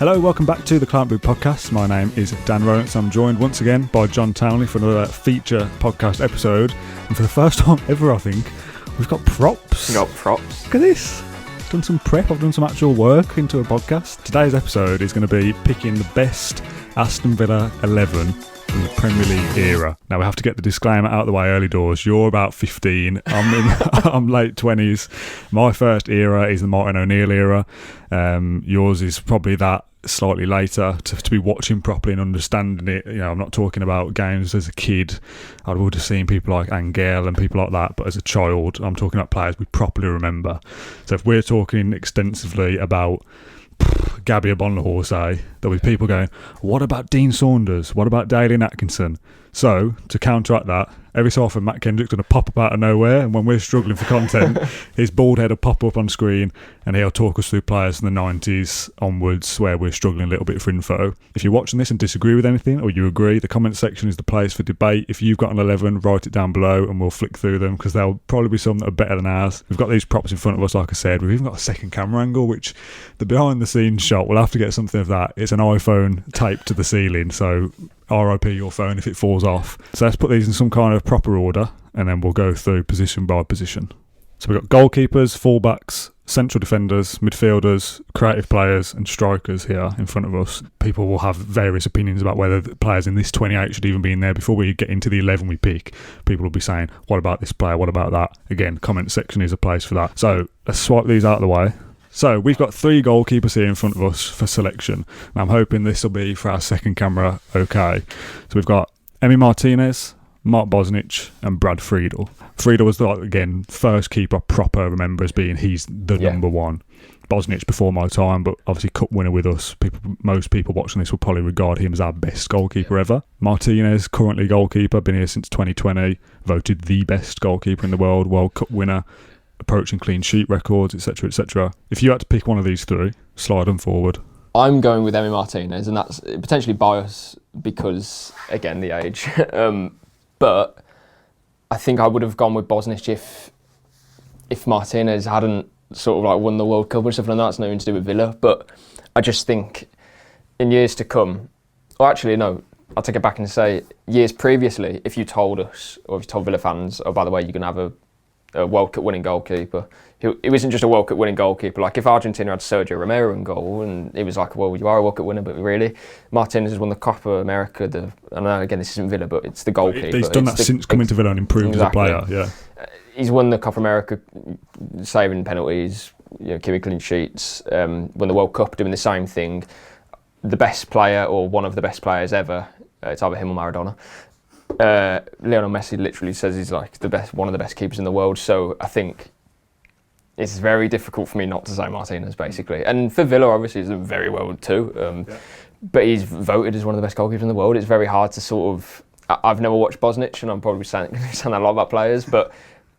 Hello, welcome back to the Claret Blue podcast. My name is Dan Rowlands. I'm joined once again by John Townley for another feature podcast episode. And for the first time ever, I think, we've got props. We got props. Look at this. I've done some prep. I've done some actual work into a podcast. Today's episode is going to be picking the best Aston Villa 11 from the Premier League era. Now, we have to get the disclaimer out of the way early doors. You're about 15. I'm late 20s. My first era is the Martin O'Neill era. Yours is probably that slightly later to be watching properly and understanding it. You know, I'm not talking about games as a kid. I would have seen people like Angel and people like that, but as a child, I'm talking about players we properly remember. So if we're talking extensively about Gabby Bonlahor, there'll be people going, what about Dean Saunders? What about Dalian Atkinson? So, to counteract that, every so often Matt Kendrick's going to pop up out of nowhere, and when we're struggling for content, his bald head will pop up on screen and he'll talk us through players from the 90s onwards where we're struggling a little bit for info. If you're watching this and disagree with anything, or you agree, the comment section is the place for debate. If you've got an 11, write it down below and we'll flick through them, because there'll probably be some that are better than ours. We've got these props in front of us, like I said. We've even got a second camera angle, which the behind the scenes shot, we'll have to get something of that. It's an iPhone taped to the ceiling, so RIP your phone if it falls off. So let's put these in some kind of proper order, and then we'll go through position by position. So we've got goalkeepers, fullbacks, central defenders, midfielders, creative players and strikers here in front of us. People will have various opinions about whether the players in this 28 should even be in there. Before we get into the 11 we pick, people will be saying, what about this player, what about that? Again, comment section is a place for that. So let's swipe these out of the way. So we've got 3 goalkeepers here in front of us for selection. And I'm hoping this will be, for our second camera, okay. So we've got Emi Martinez, Mark Bosnich and Brad Friedel. Friedel was, again, first keeper I proper remember as being he's the number one. Bosnich before my time, but obviously cup winner with us. Most people watching this will probably regard him as our best goalkeeper ever. Martinez, currently goalkeeper, been here since 2020, voted the best goalkeeper in the world, World Cup winner, approaching clean sheet records, etc, etc. If you had to pick one of these 3, slide them forward. I'm going with Emi Martinez, and that's potentially biased because, again, the age. But I think I would have gone with Bosnich if Martinez hadn't sort of like won the World Cup or something like that. It's nothing to do with Villa. But I just think in years to come, or actually no, I'll take it back and say years previously, if you told us, or if you told Villa fans, oh, by the way, you're going to have a World Cup winning goalkeeper. He wasn't just a World Cup winning goalkeeper. Like if Argentina had Sergio Romero in goal, and it was like, well, you are a World Cup winner, but really, Martinez has won the Copa America. I know again this isn't Villa, but it's the goalkeeper. He's done that since coming to Villa and improved exactly. as a player. Yeah, he's won the Copa America, saving penalties, keeping clean sheets. Won the World Cup, doing the same thing. The best player or one of the best players ever. It's either him or Maradona. Lionel Messi literally says he's like one of the best keepers in the world. So I think it's very difficult for me not to say Martinez, basically. And for Villa, obviously, he's done very well too. But he's voted as one of the best goalkeepers in the world. It's very hard to sort of. I've never watched Bosnich, and I'm probably saying that a lot about players, but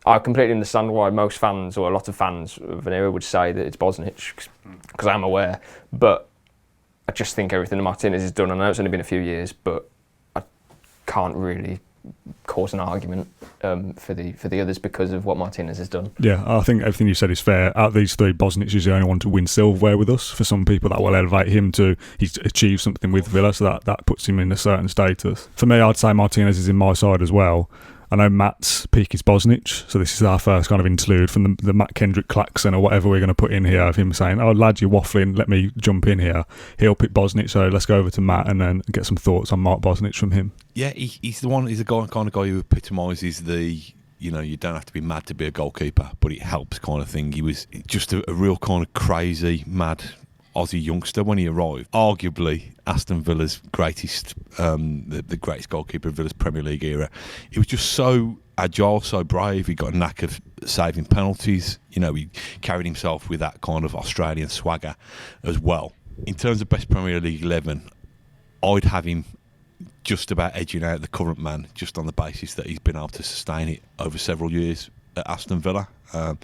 I completely understand why most fans or a lot of fans of an era would say that it's Bosnich, because I'm aware. But I just think everything that Martinez has done. I know it's only been a few years, but can't really cause an argument for the others because of what Martinez has done. Yeah, I think everything you said is fair. Out of these 3, Bosnich is the only one to win silverware with us. For some people, that will elevate him to he's achieved something with Villa, so that puts him in a certain status. For me, I'd say Martinez is in my side as well. I know Matt's pick is Bosnich, so this is our first kind of interlude from the Matt Kendrick klaxon or whatever we're going to put in here of him saying, oh lad, you're waffling, let me jump in here. He'll pick Bosnich, so let's go over to Matt and then get some thoughts on Mark Bosnich from him. Yeah, he's the one. He's the kind of guy who epitomises the, you don't have to be mad to be a goalkeeper, but it helps kind of thing. He was just a real kind of crazy, mad Aussie youngster when he arrived. Arguably Aston Villa's greatest, the greatest goalkeeper of Villa's Premier League era. He was just so agile, so brave. He got a knack of saving penalties. He carried himself with that kind of Australian swagger as well. In terms of best Premier League 11, I'd have him just about edging out the current man, just on the basis that he's been able to sustain it over several years at Aston Villa. A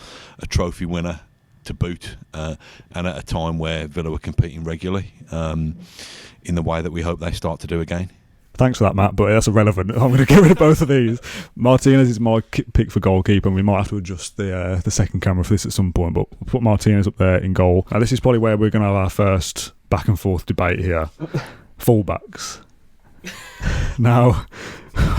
trophy winner to boot, and at a time where Villa were competing regularly in the way that we hope they start to do again. Thanks for that, Matt, but that's irrelevant. I'm going to get rid of both of these. Martinez is my pick for goalkeeper, and we might have to adjust the second camera for this at some point, but we'll put Martinez up there in goal. Now, this is probably where we're going to have our first back and forth debate here. Fullbacks. Now,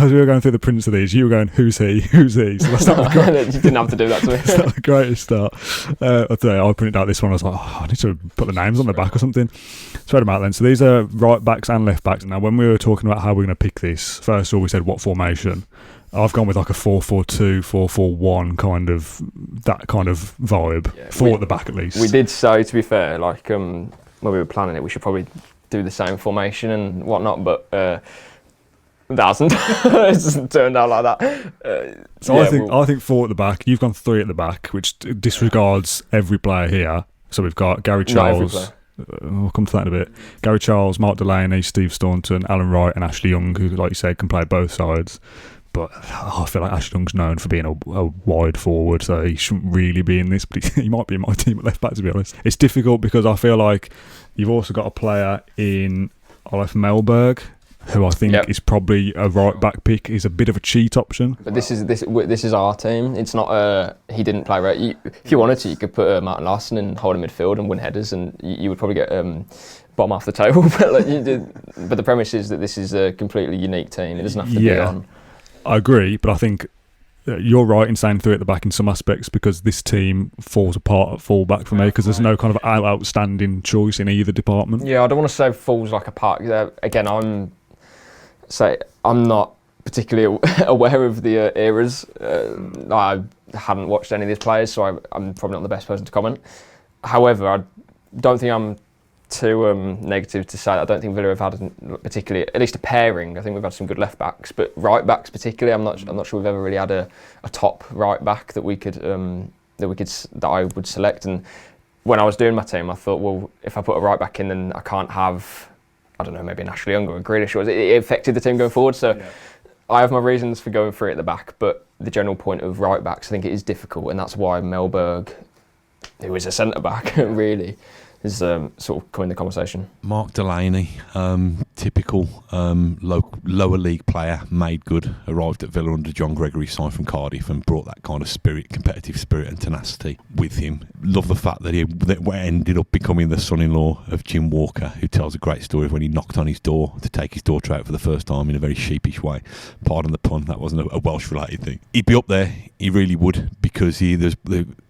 as we were going through the prints of these, you were going, who's he? So that's not You didn't have to do that to me. it's not the greatest start. I tell you, I printed out this one. I was like, I need to put the names on the back or something. Spread them out then. So these are right backs and left backs. Now, when we were talking about how we're going to pick this, first of all, we said what formation. I've gone with like a 4-4-2, 4-4-1 kind of vibe. Yeah, Four at the back at least. We did say, to be fair, like when we were planning it, we should probably do the same formation and whatnot, but it hasn't. It hasn't turned out like that. I think 4 at the back. You've gone 3 at the back, which disregards every player here. So we've got Gary Charles. We'll come to that in a bit. Gary Charles, Mark Delaney, Steve Staunton, Alan Wright, and Ashley Young, who, like you said, can play both sides. But I feel like Ashley Young's known for being a wide forward, so he shouldn't really be in this, but he might be in my team at left back, to be honest. It's difficult because I feel like you've also got a player in Olaf Melberg, who I think is probably a right back pick. He's a bit of a cheat option. But this is our team. It's not he didn't play right. If you wanted to, you could put Martin Larson in holding midfield and win headers, and you would probably get bottom half the table. But the premise is that this is a completely unique team. It doesn't have to be on. I agree, but I think you're right in saying 3 at the back in some aspects, because this team falls apart at full back for me because there's no kind of outstanding choice in either department. Yeah, I don't want to say falls like apart. Again, I'm not particularly aware of the eras. I haven't watched any of these players, so I'm probably not the best person to comment. However, I don't think I'm too negative to say. I don't think Villa have had particularly, at least a pairing. I think we've had some good left backs, but right backs particularly, I'm not sure we've ever really had a top right back that I would select. And when I was doing my team, I thought, well, if I put a right back in, then I can't have, I don't know, maybe an Ashley Young or a Grealish. It affected the team going forward. So I have my reasons for going 3 at the back, but the general point of right backs, I think it is difficult, and that's why Melberg, who is a centre back, really, is sort of coming in the conversation. Mark Delaney, typical lower league player, made good, arrived at Villa under John Gregory, signed from Cardiff, and brought that kind of spirit, competitive spirit and tenacity with him. Love the fact that he ended up becoming the son-in-law of Jim Walker, who tells a great story of when he knocked on his door to take his daughter out for the first time in a very sheepish way. Pardon the pun, that wasn't a Welsh-related thing. He'd be up there, he really would, because there's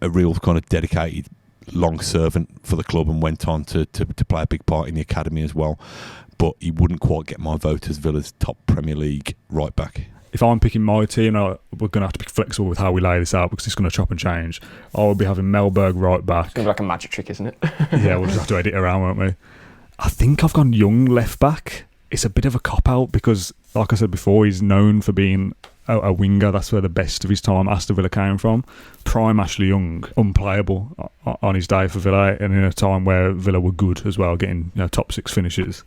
a real kind of dedicated long servant for the club and went on to play a big part in the academy as well. But he wouldn't quite get my vote as Villa's top Premier League right back. If I'm picking my team, we're going to have to be flexible with how we lay this out because it's going to chop and change. I would be having Melberg right back. It's going to be like a magic trick, isn't it? Yeah, we'll just have to edit around, won't we? I think I've gone Young left back. It's a bit of a cop-out because, like I said before, he's known for being a winger. That's where the best of his time Aston Villa came from. Prime Ashley Young, unplayable on his day for Villa, and in a time where Villa were good as well, getting top 6 finishes.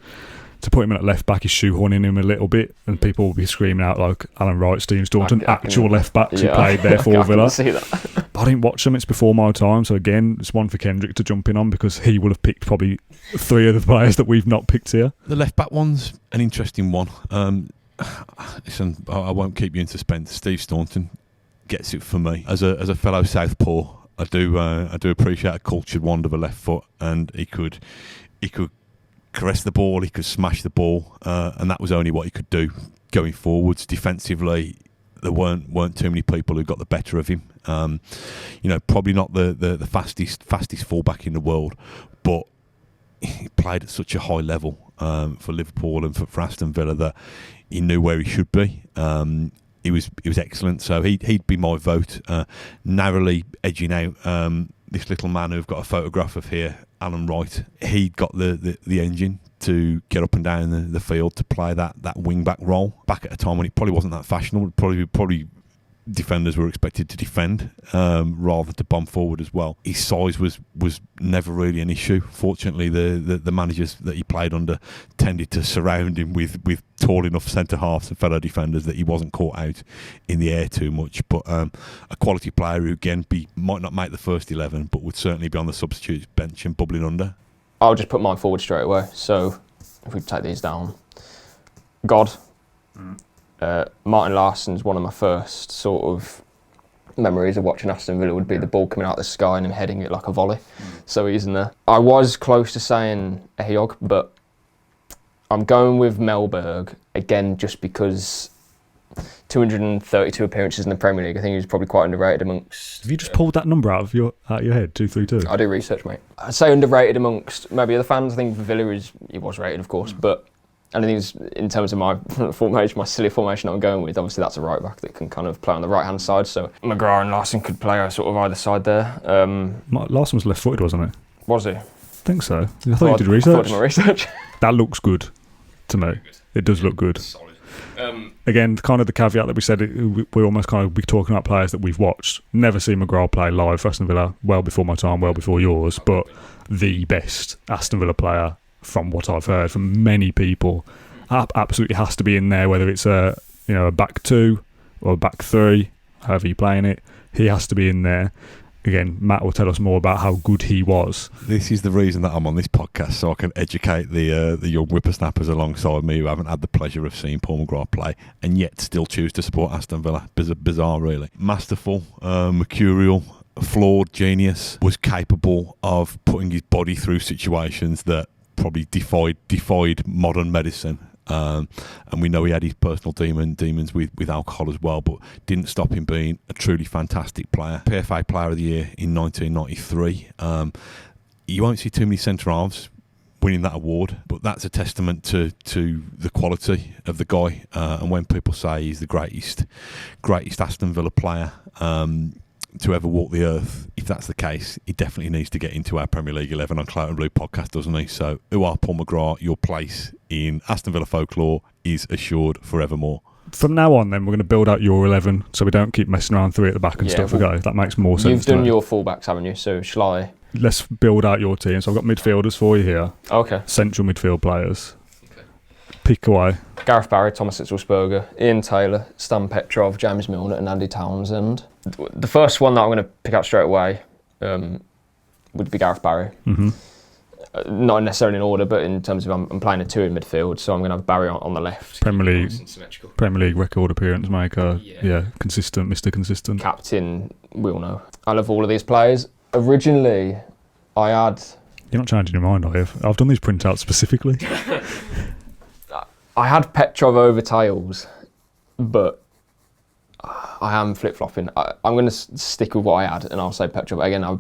To put him in at left back is shoehorning him a little bit, and people will be screaming out like Alan Wright, Steve Staunton, actual left backs who played there for Villa. See that. But I didn't watch them. It's before my time, so again, it's one for Kendrick to jump in on because he will have picked probably 3 of the players that we've not picked here. The left back one's an interesting one. Listen, I won't keep you in suspense. Steve Staunton gets it for me. As a fellow Southpaw, I do appreciate a cultured wand of a left foot, and he could caress the ball, he could smash the ball, and that was only what he could do going forwards. Defensively, there weren't too many people who got the better of him. Probably not the fastest fullback in the world, but he played at such a high level for Liverpool and for Aston Villa that he knew where he should be. He was excellent, so he'd be my vote. Narrowly edging out this little man who I've got a photograph of here, Alan Wright. He'd got the engine to get up and down the field to play that wing back role back at a time when it probably wasn't that fashionable. Probably defenders were expected to defend rather to bomb forward as well. His size was never really an issue. Fortunately, the managers that he played under tended to surround him with tall enough centre halves and fellow defenders that he wasn't caught out in the air too much. But a quality player who again might not make the first 11, but would certainly be on the substitutes bench and bubbling under. I'll just put mine forward straight away. So if we take these down, God. Martin Larsson's one of my first sort of memories of watching Aston Villa would be the ball coming out of the sky and him heading it like a volley. So he's in there. I was close to saying Ehiogu, but I'm going with Melberg again just because 232 appearances in the Premier League. I think he was probably quite underrated amongst... Have you just pulled that number out of your head, 232? I do research, mate. I'd say underrated amongst maybe other fans. I think for Villa he was rated, of course, but I think in terms of my formation, my silly formation that I'm going with, obviously that's a right back that can kind of play on the right hand side. So McGrath and Larson could play sort of either side there. Larson was left-footed, wasn't he? Was he? I think so. I thought you did research. I did my research. That looks good to me. It does look good. Again, kind of the caveat that we said, we almost kind of be talking about players that we've watched. Never seen McGrath play live for Aston Villa, well before my time, well before yours, but the best Aston Villa player from what I've heard from many people. Absolutely has to be in there, whether it's a back two or a back three, however you're playing it. He has to be in there. Again, Matt will tell us more about how good he was. This is the reason that I'm on this podcast, so I can educate the young whippersnappers alongside me who haven't had the pleasure of seeing Paul McGrath play and yet still choose to support Aston Villa. Bizarre, really. Masterful, mercurial, flawed genius, was capable of putting his body through situations that probably defied modern medicine. And we know he had his personal demons with alcohol as well, but didn't stop him being a truly fantastic player. PFA Player of the Year in 1993. You won't see too many centre halves winning that award, but that's a testament to the quality of the guy. And when people say he's the greatest Aston Villa player to ever walk the earth, if that's the case, he definitely needs to get into our Premier League 11 on Claret Blue podcast, doesn't he? So, who are Paul McGrath? Your place in Aston Villa folklore is assured forevermore. From now on, then, we're going to build out your 11 so we don't keep messing around 3 at the back and stuff. Well, that makes more sense. You've done your fullbacks, haven't you? So, shall I? Let's build out your team. So, I've got midfielders for you here. Okay. Central midfield players. Pick away. Gareth Barry, Thomas Hitzlsperger, Ian Taylor, Stan Petrov, James Milner and Andy Townsend. The first one that I'm going to pick out straight away would be Gareth Barry. Mm-hmm. Not necessarily in order, but in terms of I'm playing a 2 in midfield, so I'm going to have Barry on the left. Premier League record appearance maker. Yeah, consistent, Mr. Consistent. Captain, we all know. I love all of these players. Originally, I had... You're not changing your mind, are you? I've done these printouts specifically. I had Petrov over Tails, but I am flip-flopping. I'm going to stick with what I had, and I'll say Petrov. Again, I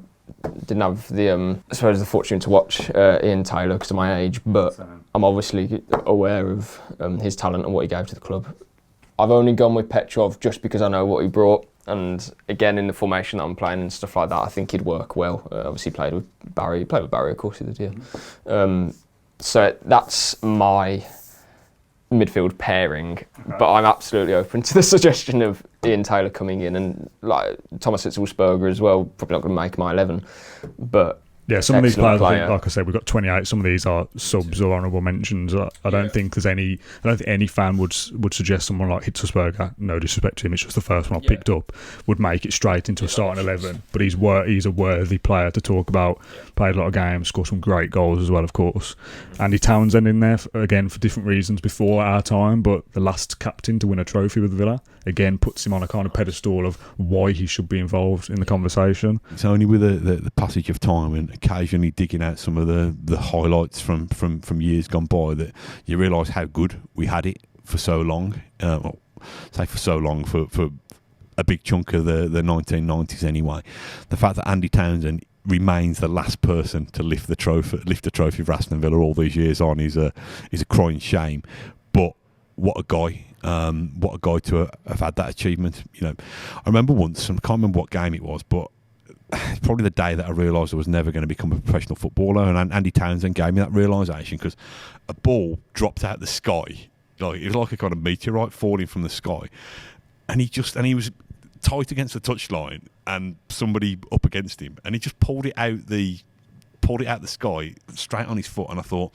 didn't have the fortune to watch Ian Taylor because of my age, but I'm obviously aware of his talent and what he gave to the club. I've only gone with Petrov just because I know what he brought, and again, in the formation that I'm playing and stuff like that, I think he'd work well. Obviously, he played with Barry, of course he did, yeah. So that's my midfield pairing, but I'm absolutely open to the suggestion of Ian Taylor coming in, and like Thomas Hitzlsperger as well. Probably not going to make my 11, but yeah, some of these players, I think, like I said, we've got 28. Some of these are subs or honourable mentions. I don't think there's any. I don't think any fan would suggest someone like Hitzlsperger. No disrespect to him, it's just the first one I picked up. Would make it straight into a starting 11. But he's a worthy player to talk about. Played a lot of games, scored some great goals as well, of course. Andy Townsend in there again for different reasons before our time, but the last captain to win a trophy with Villa again puts him on a kind of pedestal of why he should be involved in the conversation. It's only with the passage of time and occasionally digging out some of the highlights from years gone by that you realise how good we had it for so long. For a big chunk of the 1990s anyway. The fact that Andy Townsend remains the last person to lift the trophy for Aston Villa all these years on is a crying shame. But what a guy! What a guy to have had that achievement. You know, I remember once, and I can't remember what game it was, but it's probably the day that I realised I was never going to become a professional footballer, and Andy Townsend gave me that realisation because a ball dropped out of the sky, like it was like a kind of meteorite falling from the sky, and he was tight against the touchline and somebody up against him, and he just pulled it out the sky straight on his foot, and I thought,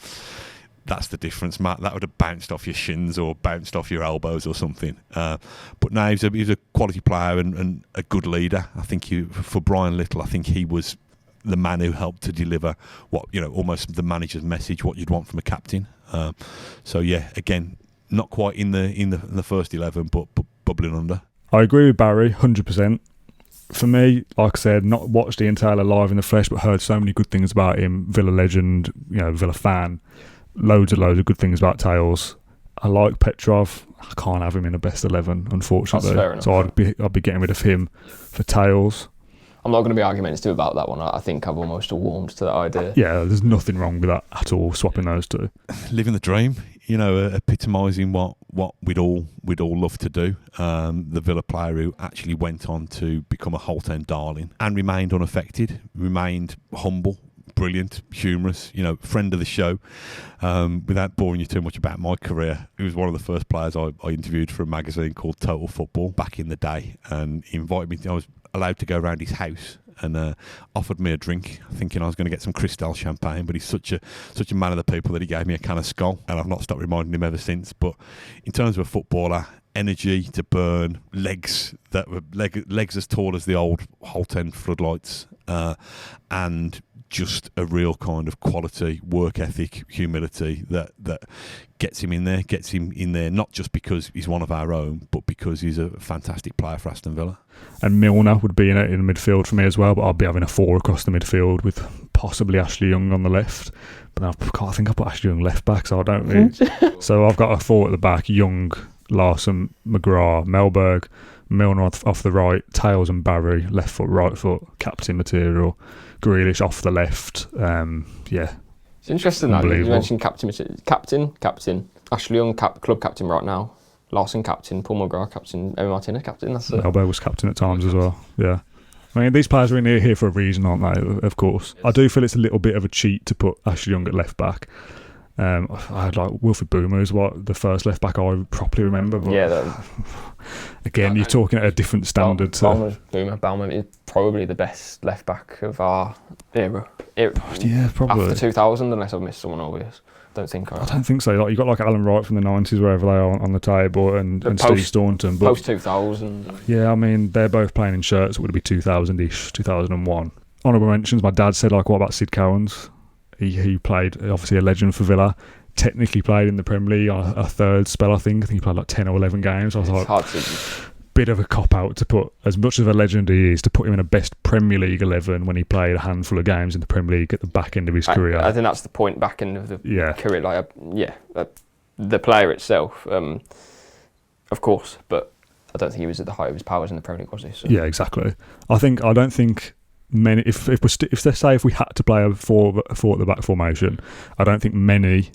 that's the difference, Matt. That would have bounced off your shins or bounced off your elbows or something. But no, he was a quality player and a good leader. I think for Brian Little, I think he was the man who helped to deliver what, almost the manager's message, what you'd want from a captain. So yeah, again, not quite in the first 11, but bubbling under. I agree with Barry, 100%. For me, like I said, not watched Ian Taylor live in the flesh, but heard so many good things about him. Villa legend, Villa fan. Loads of good things about Tales. I like Petrov. I can't have him in a best 11, unfortunately. That's fair enough. So I'd be getting rid of him for Tales. I'm not going to be argumentative about that one. I think I've almost warmed to that idea. Yeah, there's nothing wrong with that at all, swapping those two. Living the dream, epitomising what we'd all love to do. The Villa player who actually went on to become a Holt End darling and remained unaffected, remained humble, brilliant, humorous, friend of the show. Without boring you too much about my career, he was one of the first players I interviewed for a magazine called Total Football back in the day, and he invited me. I was allowed to go around his house and offered me a drink, thinking I was going to get some Cristal champagne, but he's such a man of the people that he gave me a can of Skull, and I've not stopped reminding him ever since. But in terms of a footballer, energy to burn, legs that were legs as tall as the old Holt End floodlights, and just a real kind of quality, work ethic, humility that gets him in there, not just because he's one of our own, but because he's a fantastic player for Aston Villa. And Milner would be in the midfield for me as well, but I'd be having a 4 across the midfield with possibly Ashley Young on the left. But I think I put Ashley Young left back, so I don't really. So I've got a 4 at the back: Young, Larson, McGrath, Melberg, Milner off the right, Tales and Barry left foot, right foot, captain material. Grealish off the left. It's interesting that you mentioned captain. Ashley Young, club captain right now. Larson captain, Paul McGrath captain, Emmy Martinez captain. That's it. Melberg was captain at times as well. Yeah. I mean, these players are in here for a reason, aren't they? Of course. I do feel it's a little bit of a cheat to put Ashley Young at left back. I had Wilfred Boomer is what the first left back I properly remember. But again, you're talking at a different standard. Bauman is probably the best left back of our era. Yeah, probably after 2000, unless I've missed someone obvious. I don't think so. You got Alan Wright from the 90s, wherever they are on the table, and Steve Staunton. But post 2000. Yeah, I mean they're both playing in shirts. It would be 2000-ish, 2001. Honourable mentions. My dad said what about Sid Cowans? He played, obviously a legend for Villa. Technically played in the Premier League on a third spell, I think. He played 10 or 11 games. I was bit of a cop-out to put, as much of a legend he is, to put him in a best Premier League 11 when he played a handful of games in the Premier League at the back end of his career. I think that's the point, back end of the career. The player itself, of course, but I don't think he was at the height of his powers in the Premier League, was he? So. Yeah, exactly. I don't think many. If we had to play a four at the back formation, I don't think many.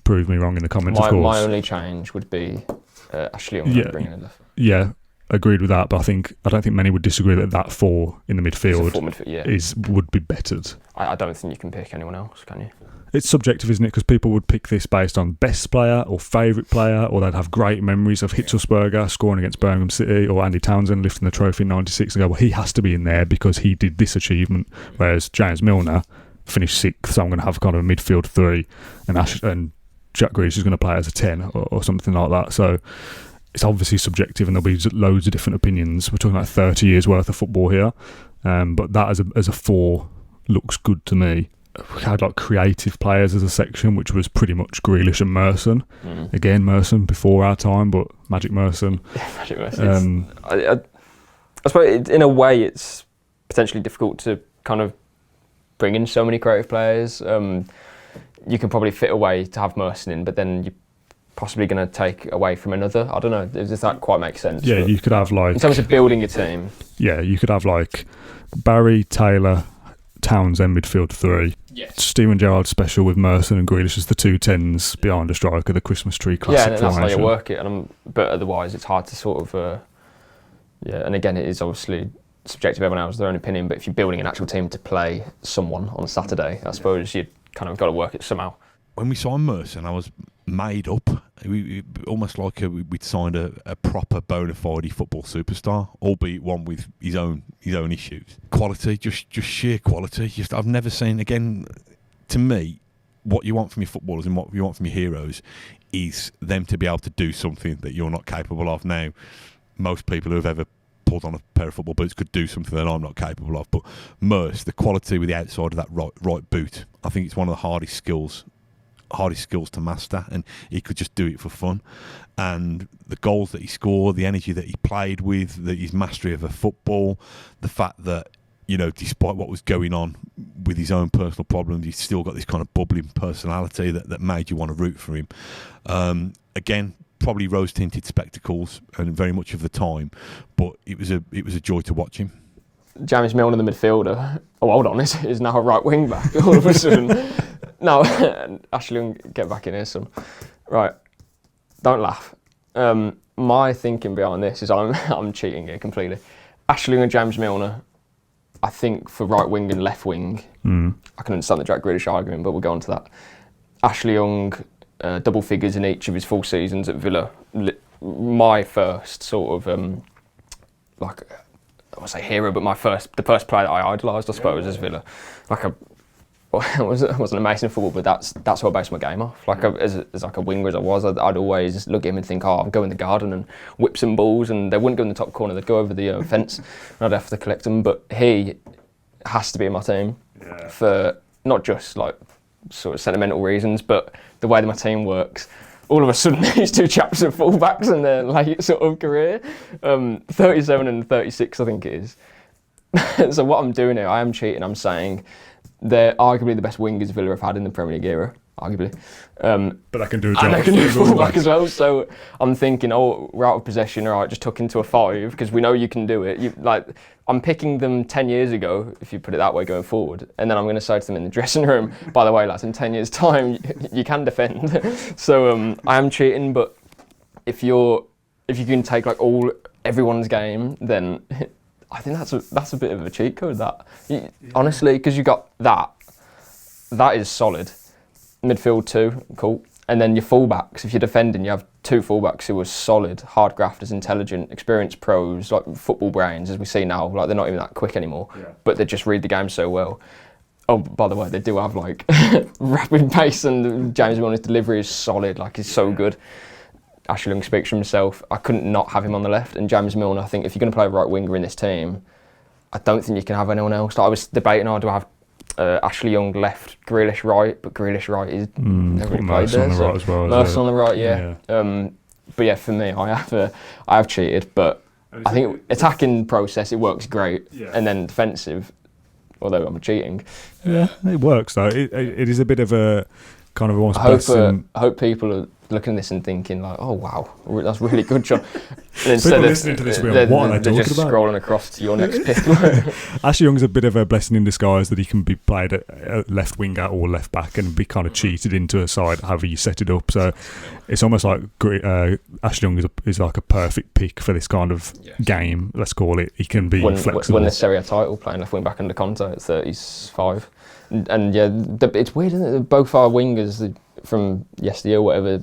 Prove me wrong in the comments. Of course. My only change would be Ashley Young bringing in left. Yeah, agreed with that. But I don't think many would disagree that 4 in the midfield would be bettered. I don't think you can pick anyone else, can you? It's subjective, isn't it? Because people would pick this based on best player or favourite player, or they'd have great memories of Hitzelsberger scoring against Birmingham City, or Andy Townsend lifting the trophy in '96 and go, well, he has to be in there because he did this achievement. Whereas James Milner finished 6th, so I'm going to have kind of a midfield 3, and Jack Grealish is going to play as a 10 or something like that. So it's obviously subjective, and there'll be loads of different opinions. We're talking about 30 years worth of football here, but that as a 4 looks good to me. We had creative players as a section, which was pretty much Grealish and Merson. Again, Merson before our time, but Magic Merson. Yeah, Magic Merson. I suppose in a way it's potentially difficult to kind of bring in so many creative players. You can probably fit a way to have Merson in, but then you're possibly going to take away from another. I don't know. Does that quite make sense? Yeah, you could have in terms of building a team. Yeah, you could have Barry, Taylor, Townsend midfield 3. Yes. Steven Gerrard special with Merson and Grealish as the 2 10s behind a striker, the Christmas tree classic formation. Yeah, that's how you work it. But otherwise, it's hard to sort of. And again, it is obviously subjective. Everyone has their own opinion. But if you're building an actual team to play someone on Saturday, I suppose you kind of got to work it somehow. When we signed Merson, I was made up. We almost like we'd signed a proper bona fide football superstar, albeit one with his own issues. Quality, just sheer quality. I've never seen, again, to me, what you want from your footballers and what you want from your heroes is them to be able to do something that you're not capable of. Now, most people who have ever pulled on a pair of football boots could do something that I'm not capable of, but the quality with the outside of that right boot, I think it's one of the hardest skills hardest skills to master, and he could just do it for fun. And the goals that he scored, the energy that he played with, his mastery of a football, the fact that, you know, despite what was going on with his own personal problems, he's still got this kind of bubbling personality that made you want to root for him. Again, probably rose-tinted spectacles, and very much of the time, but it was a joy to watch him. James Milner, the midfielder. Oh, hold on, is now a right wing back all of a sudden. No, Ashley Young, get back in here, son. Right, don't laugh. My thinking behind this is I'm cheating here completely. Ashley Young and James Milner, I think for right wing and left wing, I can understand the Jack Grealish argument, but we'll go on to that. Ashley Young, double figures in each of his full seasons at Villa. My first sort of, like, I won't say hero, but the first player that I idolised, I suppose, as Villa. Like I wasn't amazing at football, but that's what I based my game off. Like as like a winger as I was, I'd always look at him and think, oh, I'll go in the garden and whip some balls, and they wouldn't go in the top corner, they'd go over the fence, and I'd have to collect them. But he has to be in my team for not just like sort of sentimental reasons, but the way that my team works. All of a sudden, these two chaps are fullbacks in their late sort of career, 37 and 36, I think it is. So what I'm doing here, I am cheating. I'm saying they're arguably the best wingers Villa have had in the Premier League era, arguably. But I can do a job. And I can do fullback as well. So I'm thinking, oh, we're out of possession. All right, just tuck into a 5 because we know you can do it. I'm picking them 10 years ago, if you put it that way, going forward. And then I'm going to say to them in the dressing room, by the way, lads, in 10 years' time, you can defend. So I am cheating, but if you can take like everyone's game, then I think that's a bit of a cheat code. Honestly, because you got that is solid. Midfield 2, cool. And then your fullbacks, if you're defending, you have 2 fullbacks who are solid, hard grafters, intelligent, experienced pros, like football brains, as we see now. Like they're not even that quick anymore, but they just read the game so well. Oh, by the way, they do have like rapid pace, and James Milner's delivery is solid. Like he's so good. Ashley Young speaks for himself. I couldn't not have him on the left. And James Milner, I think if you're going to play a right winger in this team, I don't think you can have anyone else. Like I was debating, do I have Ashley Young left, Grealish right, but Grealish right is never really played there. On the right as well. Merson on the right, yeah. But yeah, for me, I have cheated, but I think attacking process, it works great, and then defensive, although I'm cheating. Yeah, it works though. It is a bit of a kind of almost. I hope people are looking at this and thinking like, oh wow, that's really good job. And instead people listening to this, what are they talking about? They're just scrolling across to your next pick. Ashley Young's a bit of a blessing in disguise that he can be played at left winger or left back and be kind of cheated into a side however you set it up. So it's almost like Ashley Young is like a perfect pick for this kind of game. Let's call it. He can be flexible. Won the Serie A title playing left wing back under Conte at 35. And yeah, it's weird, isn't it? Both our wingers from yesteryear, or whatever,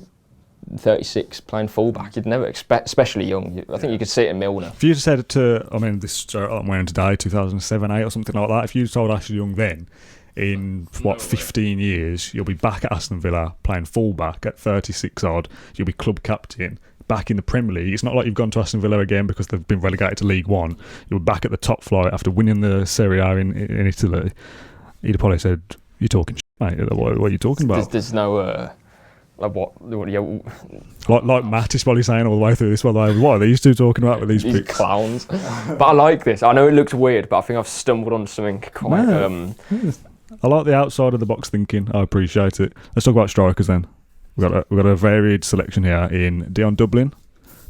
36 playing fullback, you'd never expect, especially Young. I think you could see it in Milner. If you said this shirt I'm wearing today, 2007, 8 or something like that, if you told Ashley Young then, in 15 years, you'll be back at Aston Villa playing fullback at 36 odd, you'll be club captain, back in the Premier League. It's not like you've gone to Aston Villa again because they've been relegated to League One. You're back at the top flight after winning the Serie A in Italy. He'd have probably said, "You're talking shit, mate. What are you talking about?" There's no like what? Yeah. Like Matt is probably saying all the way through this. What are these two talking about with these picks? Clowns. But I like this. I know it looks weird, but I think I've stumbled on something quite. I like the outside of the box thinking. I appreciate it. Let's talk about strikers then. We've got a varied selection here in Dion Dublin,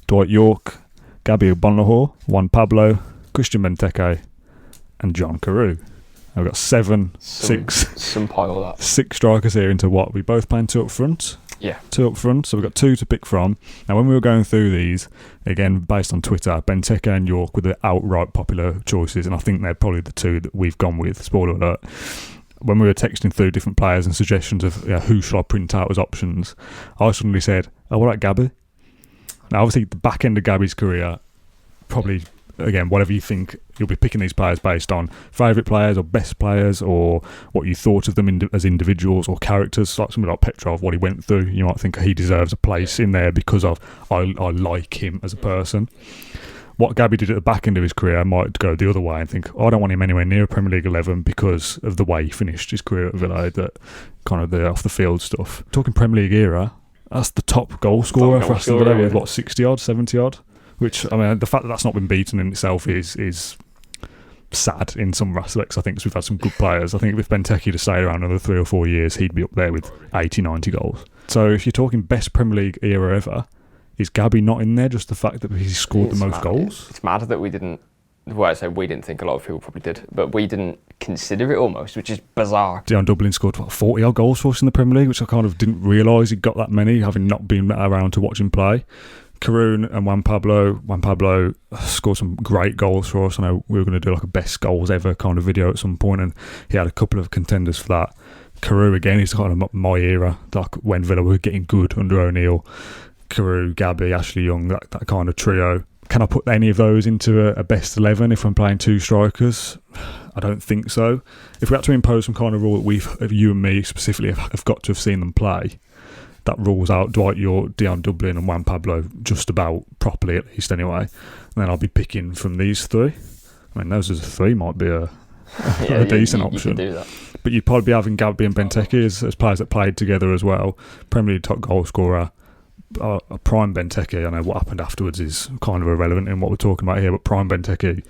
Dwight York, Gabby Bonlahor, Juan Pablo, Christian Benteke, and John Carew. We've got some pile that. 6 strikers here into what? We both playing 2 up front? Yeah. 2 up front, so we've got 2 to pick from. Now, when we were going through these, again, based on Twitter, Benteke and York were the outright popular choices, and I think they're probably the 2 that we've gone with, spoiler alert. When we were texting through different players and suggestions of who should I print out as options, I suddenly said, what about Gabby? Now, obviously, the back end of Gabby's career, probably... Again, whatever you think, you'll be picking these players based on favourite players or best players or what you thought of them as individuals or characters. Like somebody like Petrov, what he went through, you might think he deserves a place in there because of I like him as a person. what Gabby did at the back end of his career, I might go the other way and think, I don't want him anywhere near Premier League 11 because of the way he finished his career at Villa, that kind of the off the field stuff. Talking Premier League era, that's the top goal scorer for Aston Villa with 60 odd, 70 odd. Which, I mean, the fact that that's not been beaten in itself is sad in some aspects. I think, because we've had some good players. I think if Benteke to stay around another 3 or 4 years, he'd be up there with 80, 90 goals. So if you're talking best Premier League era ever, is Gabby not in there? Just the fact that he's scored the most goals? It's mad that we didn't. Well, I say we didn't think, a lot of people probably did, but we didn't consider it almost, which is bizarre. Dion Dublin scored 40 odd goals for us in the Premier League, which I kind of didn't realise he'd got that many, having not been around to watch him play. Karoun and Juan Pablo scored some great goals for us. I know we were going to do like a best goals ever kind of video at some point, and he had a couple of contenders for that. Karoun again is kind of my era, like when Villa were getting good under O'Neill. Karoun, Gabby, Ashley Young, that kind of trio. Can I put any of those into a best 11 if I'm playing 2 strikers? I don't think so. If we had to impose some kind of rule that you and me specifically have got to have seen them play, that rules out Dwight York, Dion Dublin and Juan Pablo just about properly, at least anyway. And then I'll be picking from these 3. I mean, those as a 3 might be a decent option. You can do that. But you'd probably be having Gabby and Benteke as players that played together as well. Premier League top goal scorer, a prime Benteke. I know what happened afterwards is kind of irrelevant in what we're talking about here, but prime Benteke,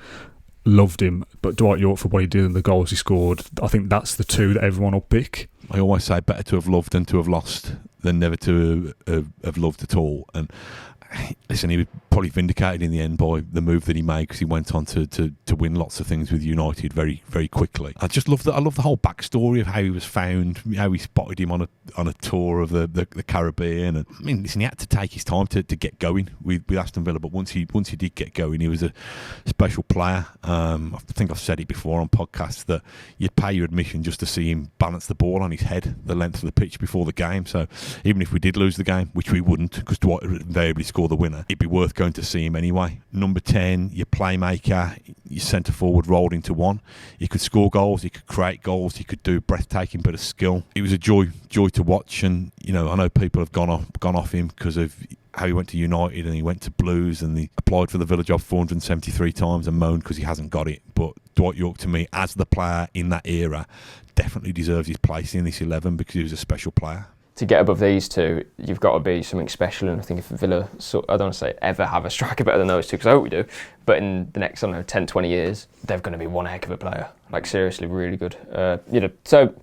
loved him. But Dwight York, for what he did and the goals he scored, I think that's the 2 that everyone will pick. I always say better to have loved than to have lost than never to have loved at all. And listen, he was probably vindicated in the end by the move that he made, because he went on to win lots of things with United very, very quickly. I just love that. I love the whole backstory of how he was found, how we spotted him on a tour of the Caribbean. And I mean, listen, he had to take his time to get going with Aston Villa, but once he did get going, he was a special player. I think I've said it before on podcasts that you'd pay your admission just to see him balance the ball on his head the length of the pitch before the game. So even if we did lose the game, which we wouldn't, because Dwight would invariably score the winner, it'd be worth going to see him anyway. Number 10, your playmaker, your centre forward rolled into one. He could score goals, he could create goals, he could do a breathtaking bit of skill. It was a joy to watch. And you know, I know people have gone off him because of how he went to United and he went to Blues and he applied for the Villa job 473 times and moaned because he hasn't got it. But Dwight York, to me, as the player in that era, definitely deserves his place in this 11 because he was a special player. To get above these 2, you've got to be something special. And I think if Villa, I don't want to say ever have a striker better than those 2, because I hope we do, but in the next, I don't know, 10, 20 years, they're going to be one heck of a player. Like, seriously, really good. So,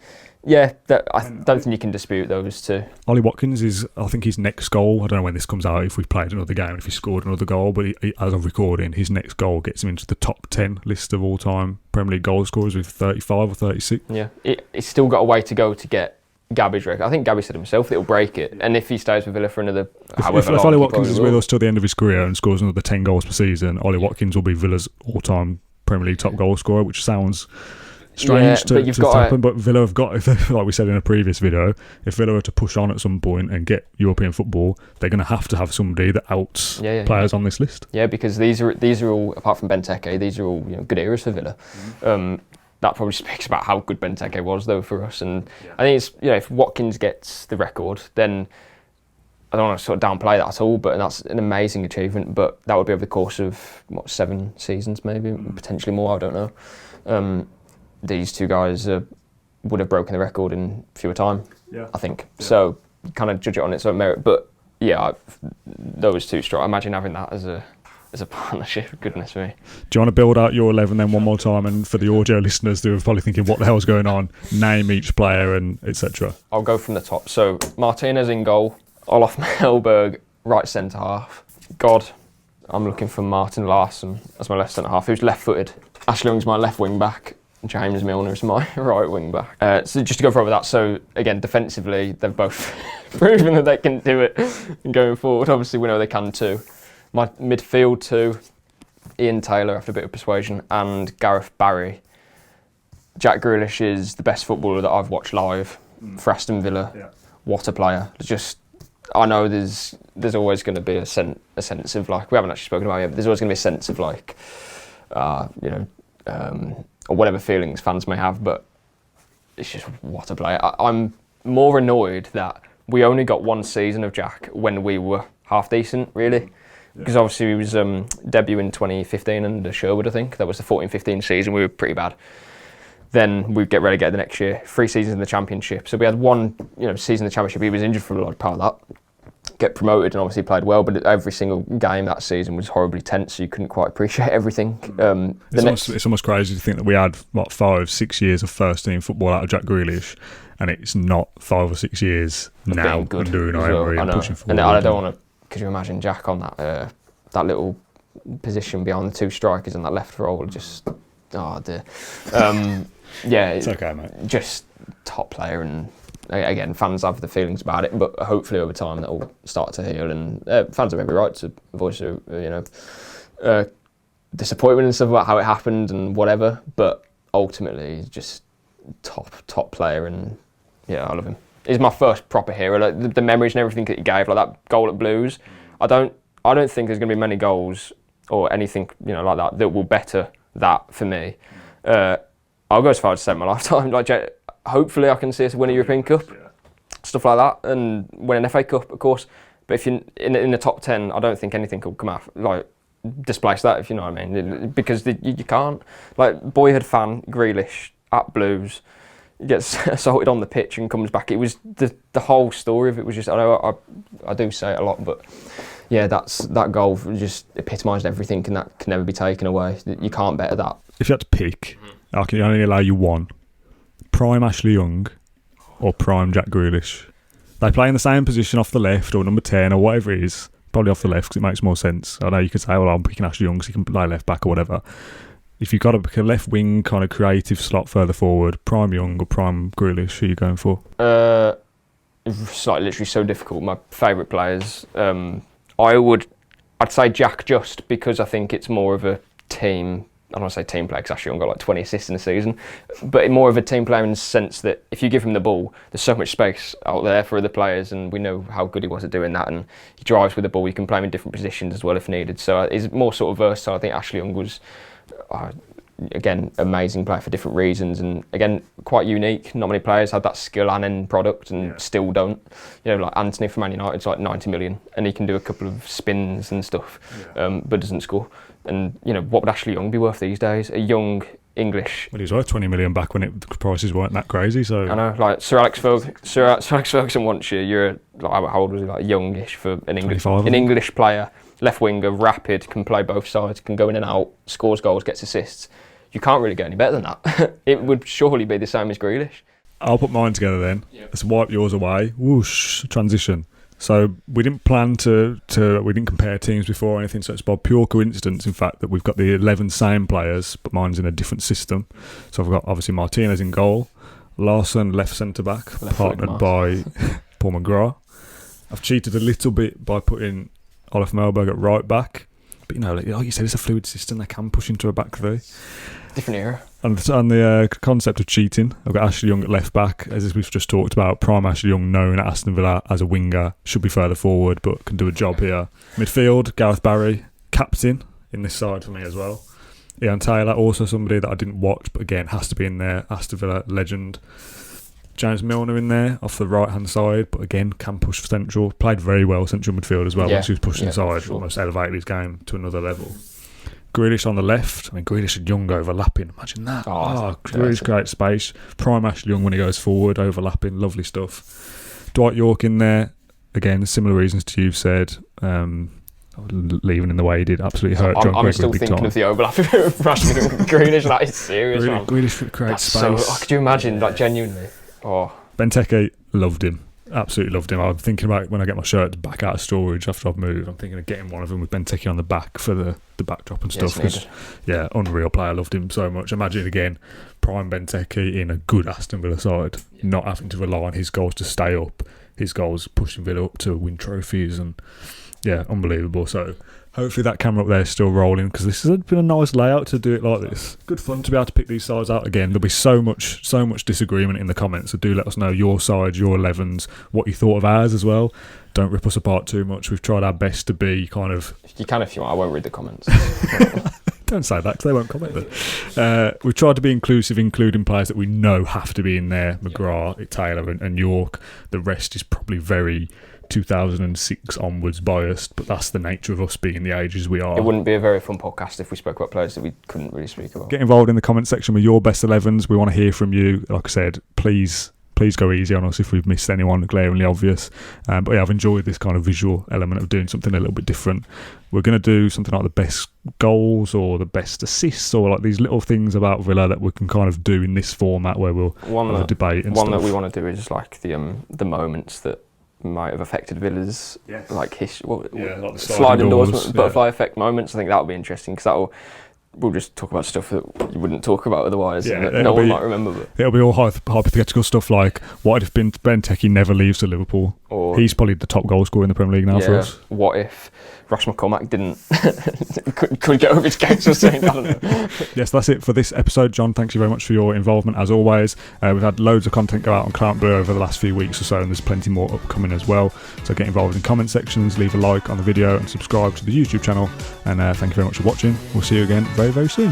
yeah, I don't think you can dispute those 2. Ollie Watkins is, I think his next goal, I don't know when this comes out, if we've played another game, if he scored another goal, but he, as of recording, his next goal gets him into the top 10 list of all-time Premier League goal scorers with 35 or 36. Yeah, it's still got a way to go to get Gabby's record. I think Gabby said himself that he'll break it, and if he stays with Villa for another however long, if Ollie Watkins is with us till the end of his career and scores another 10 goals per season, Ollie Watkins will be Villa's all-time Premier League top goal scorer, which sounds strange to happen, but Villa have got, like we said in a previous video, if Villa are to push on at some point and get European football, they're going to have somebody that outs players on this list. Yeah, because these are all, apart from Benteke, these are all good eras for Villa. That probably speaks about how good Benteke was, though, for us. And I think it's, if Watkins gets the record, then I don't want to sort of downplay that at all, but that's an amazing achievement. But that would be over the course of, 7 seasons, maybe, potentially more, I don't know. These 2 guys would have broken the record in fewer time, I think. Yeah. So, kind of judge it on its own merit. But, yeah, those 2 strong. Imagine having that as a partnership, goodness me. Do you want to build out your 11 then one more time, and for the audio listeners who are probably thinking what the hell's going on, name each player and etc. I'll go from the top. So Martinez in goal, Olof Mellberg right centre half. God, I'm looking for Martin Larsson as my left centre half, who's left footed. Ashley Young's my left wing back. James Milner is my right wing back. So just to go over that, so again, defensively, they've both proven that they can do it going forward. Obviously, we know they can too. My midfield 2, Ian Taylor after a bit of persuasion, and Gareth Barry. Jack Grealish is the best footballer that I've watched live for Aston Villa. Yeah. What a player. I know there's always going to be a sense of, like, we haven't actually spoken about it yet, but there's always going to be a sense of, like, or whatever feelings fans may have, but it's just what a player. I'm more annoyed that we only got 1 season of Jack when we were half decent, really. because obviously he was debuting 2015 under Sherwood, I think. That was the 14-15 season. We were pretty bad. Then we'd get relegated the next year. 3 seasons in the Championship. So we had 1 season in the Championship. He was injured for a large part of that. Get promoted and obviously played well, but every single game that season was horribly tense, so you couldn't quite appreciate everything. It's almost crazy to think that we had 5-6 years of first team football out of Jack Grealish, and it's not 5 or 6 years now good under Unai Emery and pushing forward. And I don't want to. Could you imagine Jack on that little position behind the 2 strikers and that left role? Just dear. Yeah, it's okay, mate. Just top player, and again, fans have the feelings about it, but hopefully over time that will start to heal, and fans have every right to voice disappointment and stuff about how it happened and whatever. But ultimately, he's just top player, and I love him. He's my first proper hero. Like the memories and everything that he gave, like that goal at Blues. I don't think there's going to be many goals or anything like that will better that for me. I'll go as far as to say my lifetime. Like, hopefully, I can see us win a European Cup, stuff like that, and win an FA Cup, of course. But if you're in the top 10, I don't think anything will come out displace that, if you know what I mean. Because you can't. Like, boyhood fan Grealish at Blues gets assaulted on the pitch and comes back. It was the whole story of it was just. I know I do say it a lot, but yeah, that goal just epitomised everything, and that can never be taken away. You can't better that. If you had to pick, I can only allow you one. Prime Ashley Young or prime Jack Grealish. They play in the same position off the left or number 10 or whatever it is. Probably off the left because it makes more sense. I know you could say, well, I'm picking Ashley Young because he can play left back or whatever. If you've got to pick a left wing kind of creative slot further forward, prime Young or prime Grealish, who are you going for? It's like literally so difficult. My favourite players. I'd say Jack just because I think it's more of a team. I don't want to say team player because Ashley Young got like 20 assists in a season, but more of a team player in the sense that if you give him the ball, there's so much space out there for other players, and we know how good he was at doing that, and he drives with the ball. You can play him in different positions as well if needed. So he's more sort of versatile. I think Ashley Young was, again, amazing player for different reasons, and again, quite unique. Not many players had that skill and end product and still don't. Like Anthony from Man United's like 90 million, and he can do a couple of spins and stuff, but doesn't score. And what would Ashley Young be worth these days? A young English. Well, he was worth 20 million back when the prices weren't that crazy. So I know, like Sir Alex Ferguson wants you. You're how old was he? Like youngish for an English player, left winger, rapid, can play both sides, can go in and out, scores goals, gets assists. You can't really get any better than that. It would surely be the same as Grealish. I'll put mine together then. Let's wipe yours away. Whoosh, transition. So we didn't plan we didn't compare teams before or anything, so it's by pure coincidence, in fact, that we've got the 11 same players, but mine's in a different system. So I've got, obviously, Martinez in goal, Larsson left centre-back, partnered by Paul McGrath. I've cheated a little bit by putting Olaf Melberg at right back, but like you said, it's a fluid system, they can push into a back three. Different era. And the concept of cheating, I've got Ashley Young at left back, as we've just talked about. Prime Ashley Young, known at Aston Villa as a winger, should be further forward, but can do a job here. Midfield, Gareth Barry, captain in this side for me as well. Ian Taylor, also somebody that I didn't watch, but again has to be in there. Aston Villa legend. James Milner in there off the right hand side, but again can push for central. Played very well central midfield as well. Once he was pushed inside, sure. Almost elevated his game to another level. Grealish on the left. I mean, Grealish and Young overlapping. Imagine that. Grealish creates space. Prime Ashley Young when he goes forward, overlapping. Lovely stuff. Dwight York in there. Again, similar reasons to you've said. Leaving in the way he did absolutely hurt John Gregory. I'm still thinking of the overlap of Ashley Young and Grealish. That is serious. Grealish creates space. Could you imagine, like, genuinely? Benteke, loved him. Absolutely loved him. I'm thinking about when I get my shirts back out of storage after I've moved, I'm thinking of getting one of them with Benteke on the back for the backdrop and stuff. Unreal player. Loved him so much. Imagine again, prime Benteke in a good Aston Villa side, not having to rely on his goals to stay up, his goals pushing Villa up to win trophies, and unbelievable. So hopefully that camera up there is still rolling, because this has been a nice layout to do it like this. Good fun to be able to pick these sides out again. There'll be so much disagreement in the comments, so do let us know your sides, your 11s, what you thought of ours as well. Don't rip us apart too much. We've tried our best to be kind of... You can if you want. I won't read the comments. Don't say that, because they won't comment then. We've tried to be inclusive, including players that we know have to be in there. McGrath, Taylor and York. The rest is probably very 2006 onwards biased, but that's the nature of us being the ages we are. It wouldn't be a very fun podcast if we spoke about players that we couldn't really speak about. Get involved in the comment section with your best 11s. We want to hear from you. Like I said, please go easy on us if we've missed anyone glaringly obvious. But yeah, I've enjoyed this kind of visual element of doing something a little bit different. We're going to do something like the best goals or the best assists, or like these little things about Villa that we can kind of do in this format where we'll have a debate and one stuff. that we want to do is like the moments that might have affected Villa's like like the sliding doors, yeah. butterfly effect moments. I think that'll be interesting because we'll just talk about stuff that you wouldn't talk about otherwise, and that no one might remember. But it'll be all hypothetical stuff like, what if Benteke never leaves for Liverpool? Or he's probably the top goal scorer in the Premier League now for us. What if Ross McCormack couldn't get over his gates or something? I don't know. Yes, that's it for this episode. John, thanks you very much for your involvement as always. We've had loads of content go out on Claret Blue over the last few weeks or so, and there's plenty more upcoming as well. So get involved in comment sections, leave a like on the video and subscribe to the YouTube channel. And thank you very much for watching. We'll see you again very, very soon.